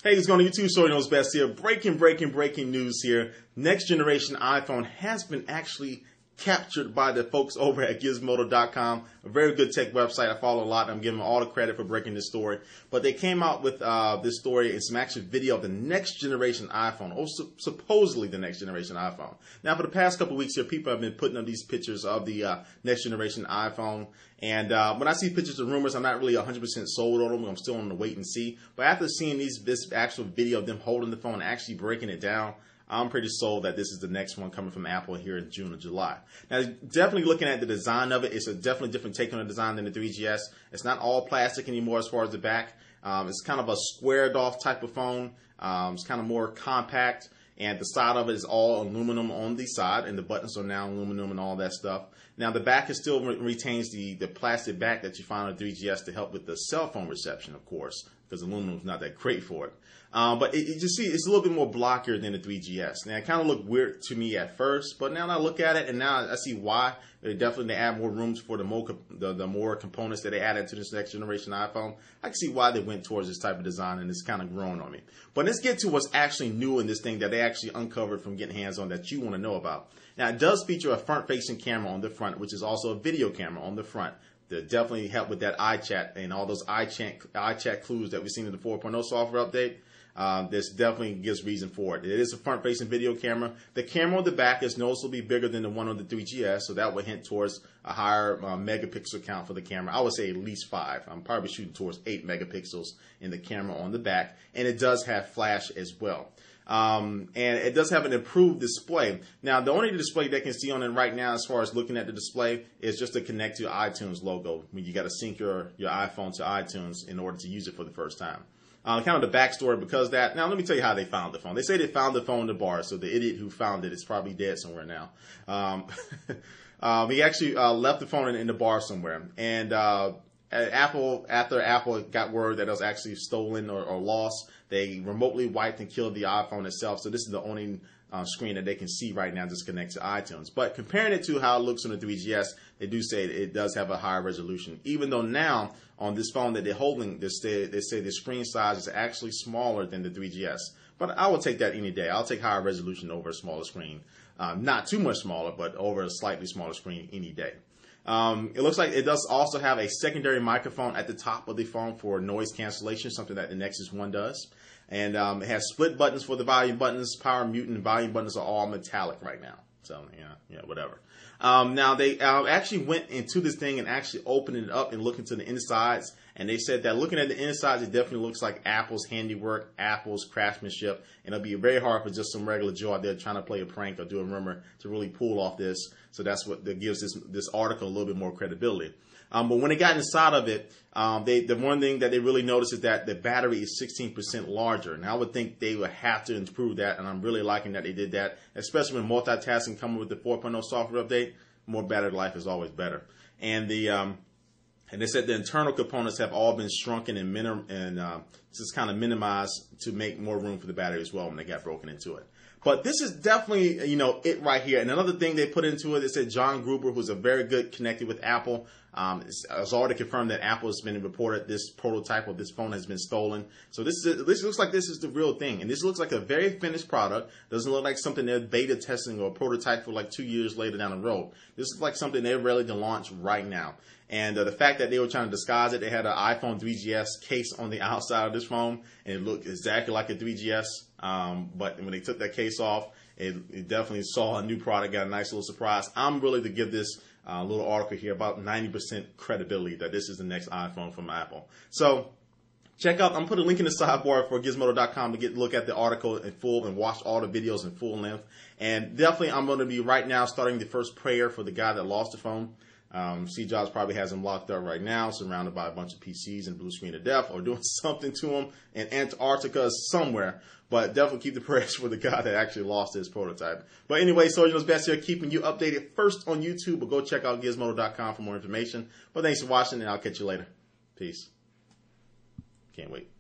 Hey, what's going on YouTube? Shorty Knows Best here. Breaking news here. Next generation iPhone has been actually captured by the folks over at Gizmodo.com, a very good tech website. I follow a lot. I'm giving them all the credit for breaking this story. But they came out with this story and some actual video of the next generation iPhone, or supposedly the next generation iPhone. Now, for the past couple of weeks here, people have been putting up these pictures of the next generation iPhone. And when I see pictures of rumors, I'm not really 100% sold on them. I'm still on the wait and see. But after seeing this actual video of them holding the phone and actually breaking it down, I'm pretty sold that this is the next one coming from Apple here in June or July. Now, definitely looking at the design of it, it's a definitely different take on the design than the 3GS. It's not all plastic anymore as far as the back. It's kind of a squared off type of phone. It's kind of more compact. And the side of it is all aluminum on the side, and the buttons are now aluminum and all that stuff. Now, the back is still retains the plastic back that you find on the 3GS to help with the cell phone reception, of course, because aluminum is not that great for it. But you see, it's a little bit more blockier than the 3GS. Now, it kind of looked weird to me at first, but now I look at it, and now I see why. They definitely add more rooms for the more components that they added to this next generation iPhone. I can see why they went towards this type of design, and it's kind of growing on me. But let's get to what's actually new in this thing that they actually uncovered from getting hands on that you want to know about. Now, it does feature a front-facing camera on the front, which is also a video camera on the front. That definitely help with that iChat and all those iChat clues that we've seen in the 4.0 software update. This definitely gives reason for it. It is a front-facing video camera. The camera on the back is noticeably bigger than the one on the 3GS, so that would hint towards a higher megapixel count for the camera. I would say at least 5. I'm probably shooting towards 8 megapixels in the camera on the back, and it does have flash as well. And it does have an improved display. Now, the only display they can see on it right now, as far as looking at the display, is just to connect to iTunes logo. I mean, you got to sync your iPhone to iTunes in order to use it for the first time. Kind of the backstory because of that. Now, let me tell you how they found the phone. They say they found the phone in the bar, so the idiot who found it is probably dead somewhere now. He actually left the phone in the bar somewhere. And after Apple got word that it was actually stolen or lost, they remotely wiped and killed the iPhone itself. So this is the only screen that they can see right now just connect to iTunes. But comparing it to how it looks on the 3GS, they do say it does have a higher resolution. Even though now on this phone that they're holding, they say the screen size is actually smaller than the 3GS. But I will take that any day. I'll take higher resolution over a smaller screen. Not too much smaller, but over a slightly smaller screen any day. It looks like it does also have a secondary microphone at the top of the phone for noise cancellation, something that the Nexus 1 does. And it has split buttons for the volume buttons. Power mute and volume buttons are all metallic right now. So, yeah, whatever. Now, they actually went into this thing and actually opened it up and looked into the insides. And they said that looking at the insides, it definitely looks like Apple's handiwork, Apple's craftsmanship. And it'll be very hard for just some regular Joe out there trying to play a prank or do a rumor to really pull off this. So that's what that gives this article a little bit more credibility. But when they got inside of it, the one thing that they really noticed is that the battery is 16% larger. And I would think they would have to improve that. And I'm really liking that they did that, especially when multitasking coming with the 4.0 software update. More battery life is always better. And and they said the internal components have all been shrunken and just kind of minimized to make more room for the battery as well when they got broken into it. But this is definitely, it right here. And another thing they put into it, they said John Gruber, who's a very good connected with Apple, has already confirmed that Apple has been reported this prototype of this phone has been stolen. So this looks like this is the real thing. And this looks like a very finished product. Doesn't look like something they're beta testing or prototype for like 2 years later down the road. This is like something they're ready to launch right now. And the fact that they were trying to disguise it, they had an iPhone 3GS case on the outside of this phone, and it looked exactly like a 3GS. But when they took that case off, it definitely saw a new product, got a nice little surprise. I'm really to give this little article here about 90% credibility that this is the next iPhone from Apple. So check out, I'm putting a link in the sidebar for Gizmodo.com to look at the article in full and watch all the videos in full length. And definitely I'm going to be right now starting the first prayer for the guy that lost the phone. Steve Jobs probably has him locked up right now, surrounded by a bunch of PCs and blue screen of death, or doing something to him in Antarctica somewhere. But definitely keep the prayers for the guy that actually lost his prototype. But anyway, Shorty Knows Best here, keeping you updated first on YouTube. But go check out Gizmodo.com for more information. But thanks for watching, and I'll catch you later. Peace. Can't wait.